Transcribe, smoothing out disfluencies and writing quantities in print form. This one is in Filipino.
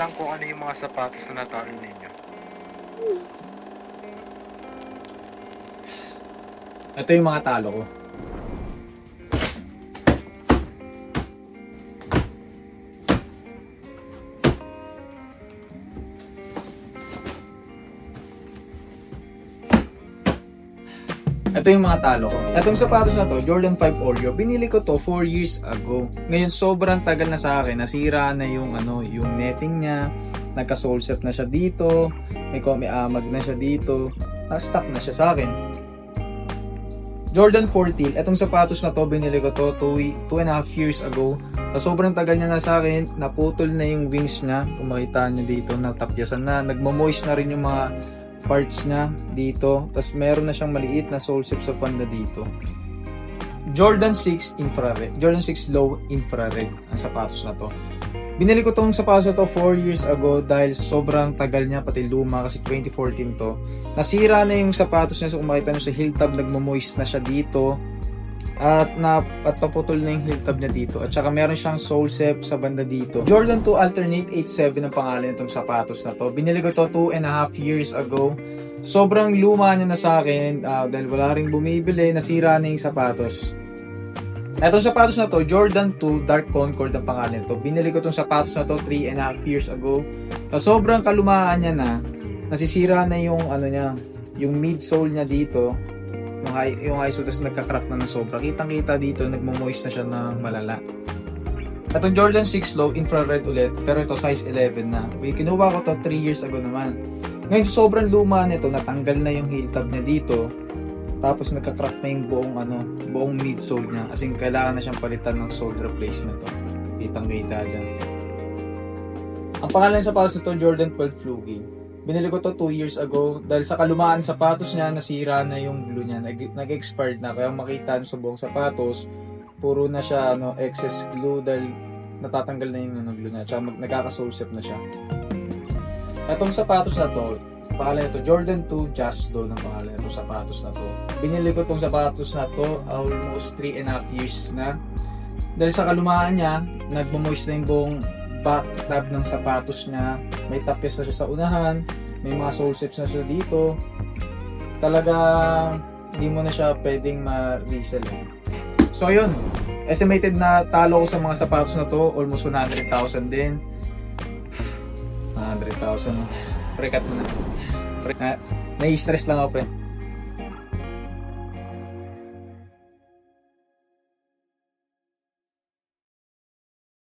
lang kung ano yung mga sapatos na natalo ninyo. Ito yung mga talo ko. Ito yung mga talo ko. Itong sapatos na to, Jordan 5 Oreo, binili ko to 4 years ago. Ngayon sobrang tagal na sa akin, nasira na yung yung netting niya, nagka-sole set na siya dito, may amag na siya dito, na-stuck na siya sa akin. Jordan 4 Teal, itong sapatos na to, binili ko to 2.5 years ago. Sobrang tagal niya na sa akin, naputol na yung wings niya, kung makita niyo dito, natapyasan na, nagmo-moist na rin yung mga parts niya dito. Tapos meron na siyang maliit na sole set sa panda dito. Jordan 6 infrared, Jordan 6 low infrared ang sapatos na to. Binili ko tong sapatos na to 4 years ago dahil sobrang tagal niya, pati luma kasi 2014 to. Nasira na yung sapatos niya, so umakita nyo sa heel tab, nagmo-moist na siya dito. At paputol na yung heel tab niya dito. At saka meron siyang sole set sa banda dito. Jordan 2 Alternate 87 ang pangalan nitong sapatos na to. Binili ko to 2.5 years ago. Sobrang luma niya na sa akin dahil wala ring bumibili, nasira na yung sapatos. Etong sapatos na to, Jordan 2 Dark Concord ang pangalan nito. Binili ko tong sapatos na to 3.5 years ago. Sobrang kalumaan niya na, nasisira na yung niya, yung midsole niya dito. Yung high sole, tapos nagka-crack na ng sobra. Kitang-kita dito, nagmo-moist na siya ng malala. Itong Jordan 6 Low, infrared ulit, pero ito size 11 na. Kinuha ko to 3 years ago naman. Ngayon, sobrang luma nito, natanggal na yung heel tab niya dito. Tapos nagka-crack na yung buong midsole niya. As in, kailangan na siyang palitan ng sole replacement to. Kitang-kita dyan. Ang pangalan sa sapatos nito, Jordan 12 Flugy. Binili ko to 2 years ago dahil sa kalumaan sapatos niya, nasira na yung glue niya, nag-expired na. Kaya makita nyo sa buong sapatos, puro na siya excess glue dahil natatanggal na yung glue niya. Tsaka nagkaka-sole set na siya. Itong sapatos na to, pangalan nito Jordan 2 Just Do ng pangalan nito sapatos na to. Binili ko tong sapatos na to almost 3.5 years na. Dahil sa kalumaan niya, nagmo-moist na yung buong back tab ng sapatos niya, may tapis na siya sa unahan, may mga sole sets na siya dito. Talaga hindi mo na siya pwedeng ma-resell. So yun, estimated na talo ko sa mga sapatos na to, almost 100,000 din. 100,000. Pre, cut mo na. Nai-stress lang ako, pre.